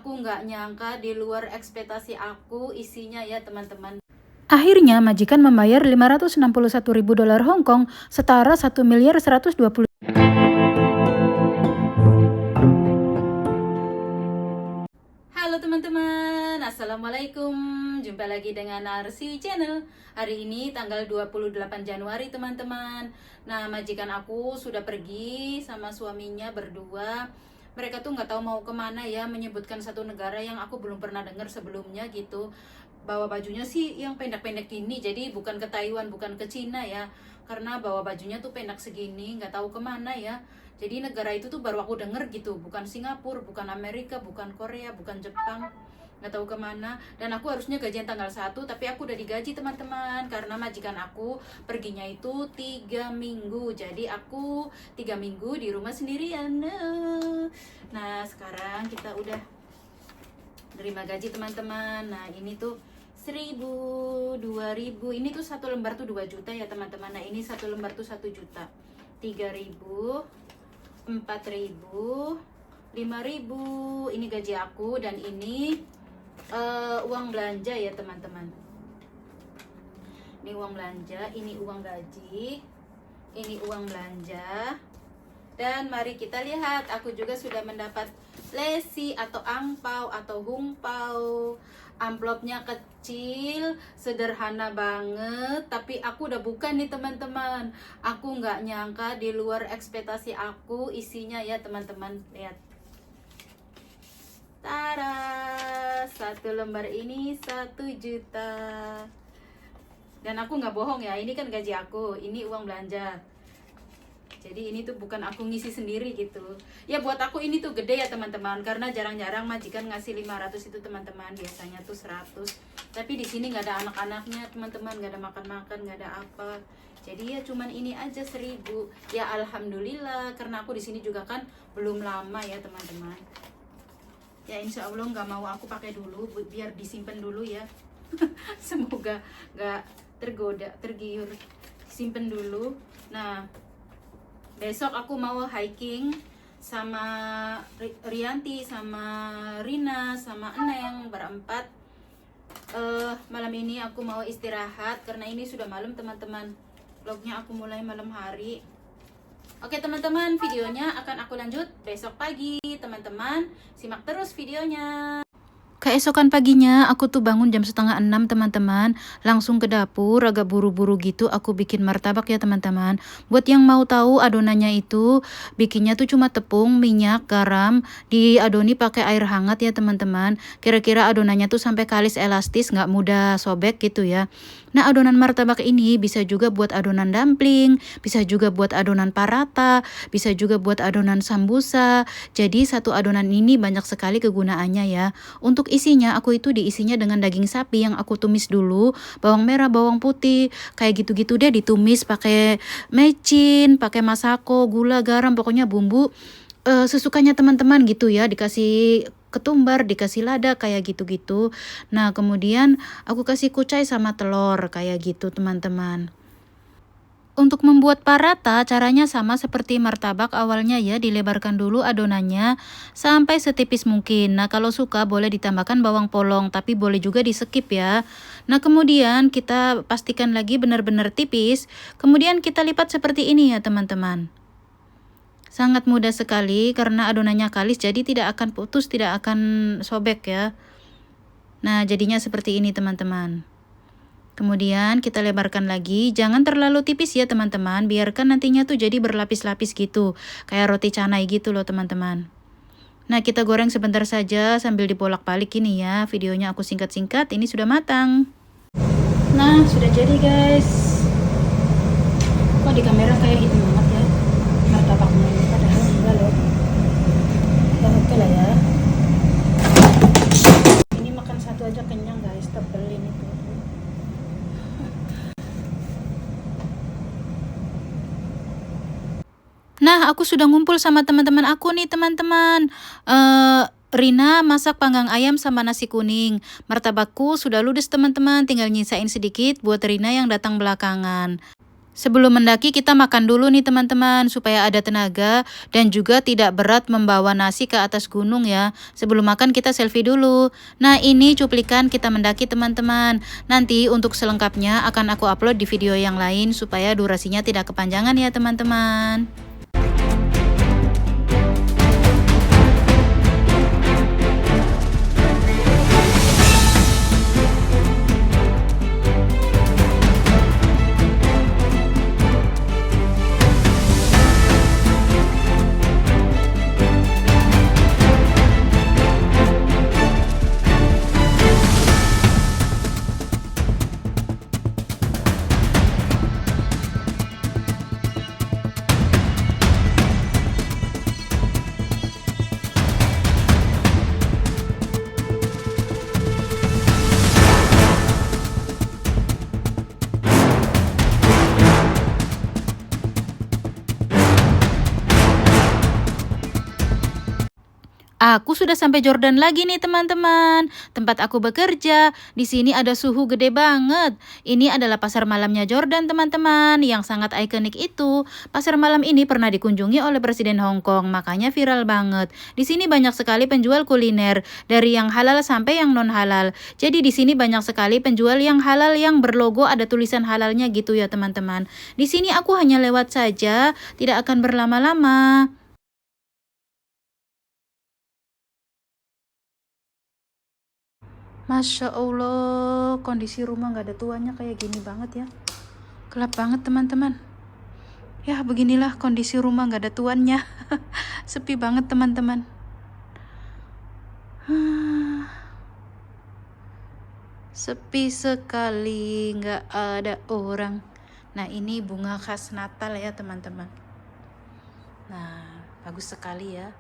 aku nggak nyangka, di luar ekspektasi aku isinya ya teman-teman. Akhirnya majikan membayar 561.000 dolar Hong Kong, setara 1.120. Halo teman-teman, Assalamualaikum. Jumpa lagi dengan Narsi Channel. Hari ini tanggal 28 Januari teman-teman. Nah, majikan aku sudah pergi sama suaminya berdua. Mereka tuh nggak tahu mau kemana ya, menyebutkan satu negara yang aku belum pernah dengar sebelumnya gitu. Bawa bajunya sih yang pendek-pendek gini, jadi bukan ke Taiwan, bukan ke Cina ya. Karena bawa bajunya tuh pendek segini, nggak tahu kemana ya. Jadi negara itu tuh baru aku denger gitu, bukan Singapura, bukan Amerika, bukan Korea, bukan Jepang, nggak tahu kemana. Dan aku harusnya gajian tanggal 1, tapi aku udah digaji teman-teman, karena majikan aku perginya itu 3 minggu. Jadi aku 3 minggu di rumah sendirian. Nah sekarang kita udah terima gaji teman-teman. Nah ini tuh 1.000, 2.000, ini tuh satu lembar tuh 2 juta ya teman-teman. Nah ini satu lembar tuh 1 juta, 3.000, 4.000, 5.000. Ini gaji aku, dan ini uang belanja ya teman-teman. Ini uang belanja, ini uang gaji, ini uang belanja. Dan mari kita lihat, aku juga sudah mendapat lesi atau angpau atau hungpau. Amplopnya kecil, sederhana banget, tapi aku udah buka nih teman-teman. Aku nggak nyangka, di luar ekspektasi aku isinya ya teman-teman. Lihat, tada, satu lembar ini 1 juta. Dan aku nggak bohong ya, ini kan gaji aku, ini uang belanja. Jadi ini tuh bukan aku ngisi sendiri gitu. Ya buat aku ini tuh gede ya teman-teman, karena jarang-jarang majikan ngasih 500 itu teman-teman, biasanya tuh 100. Tapi di sini nggak ada anak-anaknya teman-teman, nggak ada makan-makan, nggak ada apa. Jadi ya cuman ini aja 1.000. Ya alhamdulillah, karena aku di sini juga kan belum lama ya teman-teman. Ya insya Allah nggak mau aku pakai dulu, biar disimpan dulu ya. Semoga nggak tergoda, tergiur. Simpen dulu. Nah, besok aku mau hiking sama Rianti, sama Rina, sama Eneng, berempat. Malam ini aku mau istirahat karena ini sudah malam teman-teman. Vlognya aku mulai malam hari. Oke teman-teman, videonya akan aku lanjut besok pagi. Teman-teman, simak terus videonya. Keesokan paginya aku tuh bangun jam 5:30 teman-teman, langsung ke dapur, agak buru-buru gitu aku bikin martabak ya teman-teman. Buat yang mau tahu adonannya itu, bikinnya tuh cuma tepung, minyak, garam, diadoni pakai air hangat ya teman-teman. Kira-kira adonannya tuh sampai kalis elastis, nggak mudah sobek gitu ya. Nah adonan martabak ini bisa juga buat adonan dumpling, bisa juga buat adonan parata, bisa juga buat adonan sambusa. Jadi satu adonan ini banyak sekali kegunaannya ya. Untuk isinya, aku itu diisinya dengan daging sapi yang aku tumis dulu, bawang merah, bawang putih, kayak gitu-gitu deh, ditumis pakai mecin, pakai masako, gula, garam, pokoknya bumbu sesukanya teman-teman gitu ya, dikasih ketumbar, dikasih lada kayak gitu-gitu. Nah, kemudian aku kasih kucai sama telur kayak gitu teman-teman. Untuk membuat parata, caranya sama seperti martabak, awalnya ya dilebarkan dulu adonannya sampai setipis mungkin. Nah kalau suka boleh ditambahkan bawang polong, tapi boleh juga di skip ya. Nah kemudian kita pastikan lagi benar-benar tipis, kemudian kita lipat seperti ini ya teman-teman. Sangat mudah sekali karena adonannya kalis, jadi tidak akan putus, tidak akan sobek ya. Nah jadinya seperti ini teman-teman. Kemudian kita lebarkan lagi, jangan terlalu tipis ya teman-teman, biarkan nantinya tuh jadi berlapis-lapis gitu, kayak roti canai gitu loh teman-teman. Nah kita goreng sebentar saja sambil dibolak-balik ini ya, videonya aku singkat-singkat, ini sudah matang. Nah sudah jadi guys. Kok di kamera kayak hitam banget ya martabaknya, padahal enggak loh. Ya oke lah ya. Ini makan satu aja kenyang guys, tebel ini tuh. Nah, aku sudah ngumpul sama teman-teman aku nih, teman-teman. Rina masak panggang ayam sama nasi kuning. Martabakku sudah ludes, teman-teman. Tinggal nyisain sedikit buat Rina yang datang belakangan. Sebelum mendaki kita makan dulu nih teman-teman supaya ada tenaga dan juga tidak berat membawa nasi ke atas gunung ya. Sebelum makan kita selfie dulu. Nah ini cuplikan kita mendaki teman-teman. Nanti untuk selengkapnya akan aku upload di video yang lain supaya durasinya tidak kepanjangan ya teman-teman. Aku sudah sampai Jordan lagi nih teman-teman. Tempat aku bekerja. Di sini ada suhu gede banget. Ini adalah pasar malamnya Jordan teman-teman. Yang sangat ikonik itu. Pasar malam ini pernah dikunjungi oleh Presiden Hong Kong. Makanya viral banget. Di sini banyak sekali penjual kuliner. Dari yang halal sampai yang non halal. Jadi di sini banyak sekali penjual yang halal yang berlogo ada tulisan halalnya gitu ya teman-teman. Di sini aku hanya lewat saja. Tidak akan berlama-lama. Masya Allah, kondisi rumah nggak ada tuanya kayak gini banget ya. Gelap banget teman-teman. Ya beginilah kondisi rumah nggak ada tuannya. Sepi banget teman-teman. Sepi sekali, nggak ada orang. Nah ini bunga khas Natal ya teman-teman. Nah bagus sekali ya.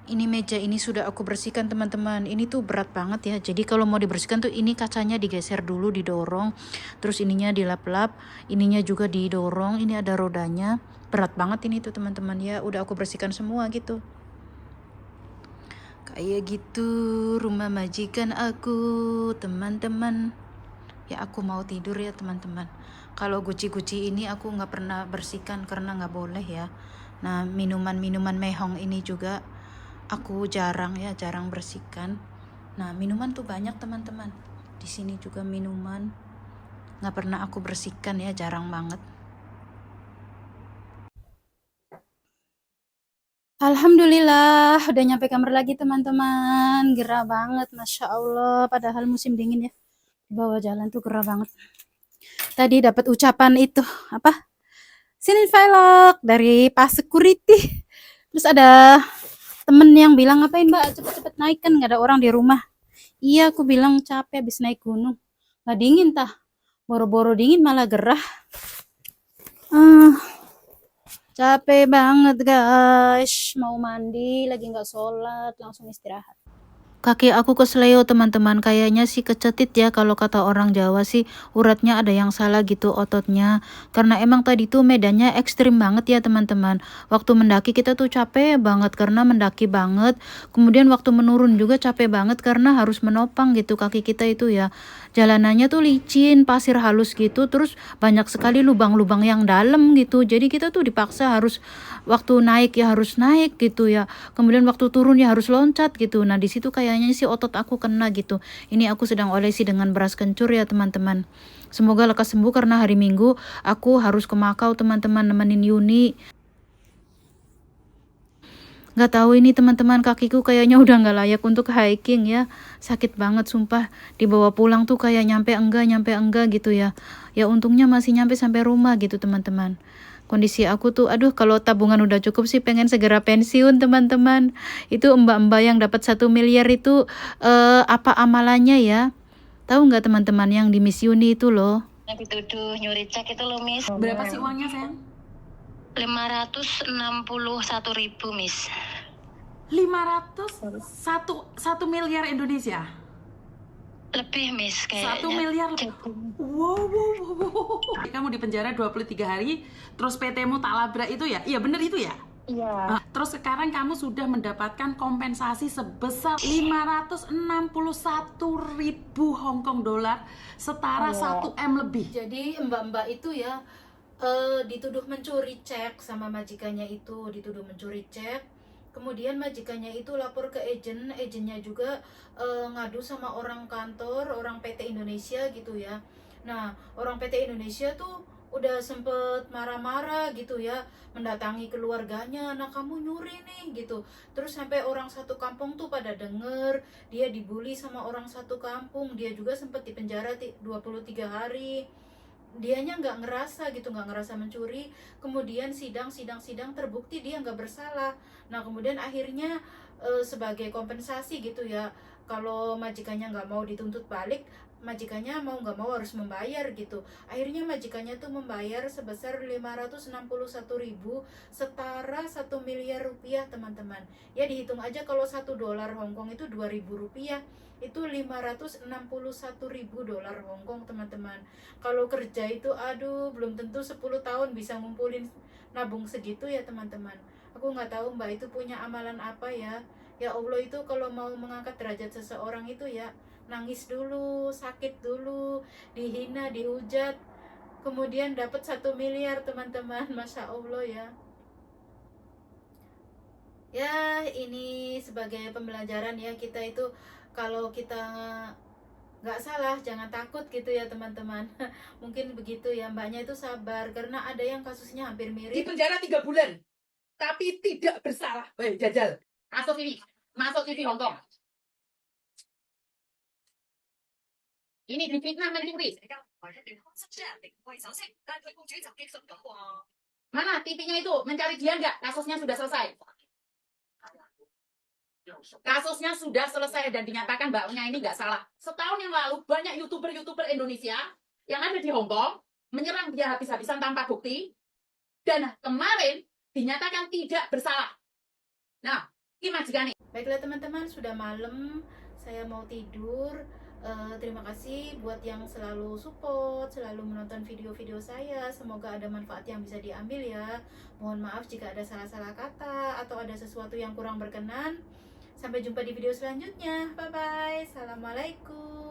Ini meja ini sudah aku bersihkan teman-teman. Ini tuh berat banget ya. Jadi kalau mau dibersihkan tuh ini kacanya digeser dulu, didorong. Terus ininya dilap-lap. Ininya juga didorong. Ini ada rodanya. Berat banget ini tuh teman-teman ya. Udah aku bersihkan semua gitu. Kayak gitu rumah majikan aku teman-teman. Ya aku mau tidur ya teman-teman. Kalau guci-guci ini aku nggak pernah bersihkan karena nggak boleh ya. Nah minuman-minuman mehong ini juga aku jarang bersihkan. Nah minuman tuh banyak teman-teman. Di sini juga minuman nggak pernah aku bersihkan ya, jarang banget. Alhamdulillah udah nyampe kamar lagi teman-teman. Gerah banget, masya Allah. Padahal musim dingin ya. Di bawah jalan tuh gerah banget. Tadi dapat ucapan itu apa? Sini vlog dari Pak Security. Terus ada temen yang bilang, ngapain mbak cepet-cepet naik, kan nggak ada orang di rumah. Iya aku bilang capek habis naik gunung, nggak dingin tah, boro-boro dingin malah gerah. Capek banget guys, mau mandi lagi nggak sholat, langsung istirahat. Kaki aku kesleo teman-teman, kayaknya sih kecetit ya, kalau kata orang Jawa sih uratnya ada yang salah gitu ototnya. Karena emang tadi tuh medannya ekstrim banget ya teman-teman. Waktu mendaki kita tuh capek banget karena mendaki banget. Kemudian waktu menurun juga capek banget karena harus menopang gitu kaki kita itu ya. Jalanannya tuh licin, pasir halus gitu, terus banyak sekali lubang-lubang yang dalam gitu. Jadi kita tuh dipaksa harus waktu naik ya harus naik gitu ya. Kemudian waktu turun ya harus loncat gitu. Nah di situ kayaknya sih otot aku kena gitu. Ini aku sedang olesi dengan beras kencur ya teman-teman. Semoga lekas sembuh karena hari Minggu aku harus ke Makau teman-teman, nemenin Yuni. Gak tahu ini teman-teman, kakiku kayaknya udah gak layak untuk hiking ya. Sakit banget sumpah. Dibawa pulang tuh kayak nyampe enggak gitu ya. Ya untungnya masih nyampe sampai rumah gitu teman-teman. Kondisi aku tuh, aduh kalau tabungan udah cukup sih pengen segera pensiun teman-teman. Itu mbak-mbak yang dapat 1 miliar itu apa amalannya ya? Tahu nggak teman-teman yang di Miss Uni itu loh? Yang dituduh nyuri cek itu loh Miss. Berapa sih uangnya sayang? 561.000 Miss. 1 miliar Indonesia? Lebih Miss kayaknya. 1 miliar. Wow. Kamu di penjara 23 hari, terus PT-mu tak labrak itu ya? Iya bener itu ya? Iya. Terus sekarang kamu sudah mendapatkan kompensasi sebesar 561.000 Hong Kong dolar, setara Iya. 1 M lebih. Jadi mbak-mbak itu ya dituduh mencuri cek sama majikannya itu, dituduh mencuri cek. Kemudian majikannya itu lapor ke agennya juga ngadu sama orang kantor, orang PT Indonesia gitu ya. Nah, orang PT Indonesia tuh udah sempet marah-marah gitu ya, mendatangi keluarganya, nah kamu nyuri nih gitu. Terus sampai orang satu kampung tuh pada denger, dia dibully sama orang satu kampung, dia juga sempet dipenjara 23 hari. Dianya nggak ngerasa gitu, nggak ngerasa mencuri. Kemudian sidang terbukti dia nggak bersalah. Nah kemudian akhirnya sebagai kompensasi gitu ya, kalau majikannya nggak mau dituntut balik, majikannya mau nggak mau harus membayar gitu. Akhirnya majikannya tuh membayar sebesar 561.000, setara 1 miliar rupiah teman-teman. Ya dihitung aja, kalau $1 Hongkong itu 2.000 rupiah, itu 561.000 dolar Hongkong teman-teman. Kalau kerja itu aduh belum tentu 10 tahun bisa ngumpulin nabung segitu ya teman-teman. Aku nggak tahu mbak itu punya amalan apa ya. Ya Allah, itu kalau mau mengangkat derajat seseorang itu ya nangis dulu, sakit dulu, dihina, dihujat, kemudian dapat 1 miliar teman-teman. Masya Allah ya. Ya ini sebagai pembelajaran ya, kita itu kalau kita nggak salah jangan takut gitu ya teman-teman. Mungkin begitu ya, mbaknya itu sabar karena ada yang kasusnya hampir Di mirip. penjara 3 bulan, tapi tidak bersalah. Weh, jajal. Masuk ini, masuk TV Hongkong. Ini difitnah mencuri. Mana TV-nya itu? Mencari dia nggak? Kasusnya sudah selesai. Kasusnya sudah selesai dan dinyatakan mbaknya ini nggak salah. Setahun yang lalu banyak YouTuber Indonesia yang ada di Hongkong menyerang dia habis-habisan tanpa bukti, dan kemarin dinyatakan tidak bersalah. Nah, ini majikannya. Baiklah teman-teman, sudah malam, saya mau tidur. Terima kasih buat yang selalu support, selalu menonton video-video saya. Semoga ada manfaat yang bisa diambil ya. Mohon maaf jika ada salah-salah kata atau ada sesuatu yang kurang berkenan. Sampai jumpa di video selanjutnya. Bye bye. Assalamualaikum.